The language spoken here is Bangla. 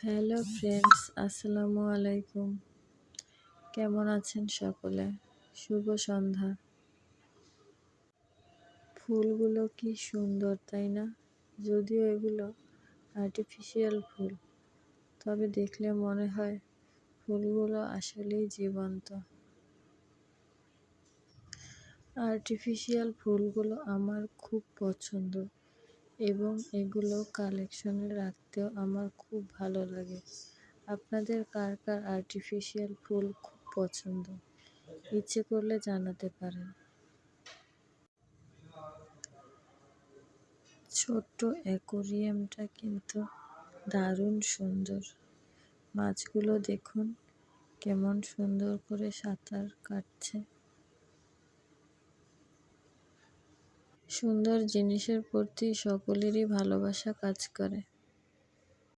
হ্যালো ফ্রেন্ডস, আসসালামু আলাইকুম। কেমন আছেন সকলে? শুভ সন্ধ্যা। ফুলগুলো কি সুন্দর, তাই না? যদিও এগুলো আর্টিফিশিয়াল ফুল, তবে দেখলে মনে হয় ফুলগুলো আসলেই জীবন্ত। আর্টিফিশিয়াল ফুলগুলো আমার খুব পছন্দ এবং এগুলো কালেকশনে রাখতেও আমার খুব ভালো লাগে। আপনাদের কার কার আর্টিফিশিয়াল ফুল খুব পছন্দ? ইচ্ছে করলে জানাতে পারেন। ছোট্ট অ্যাকোয়ারিয়ামটা কিন্তু দারুণ সুন্দর। মাছগুলো দেখুন কেমন সুন্দর করে সাঁতার কাটছে। সুন্দর জিনিসের প্রতি সকলেরই ভালোবাসা কাজ করে।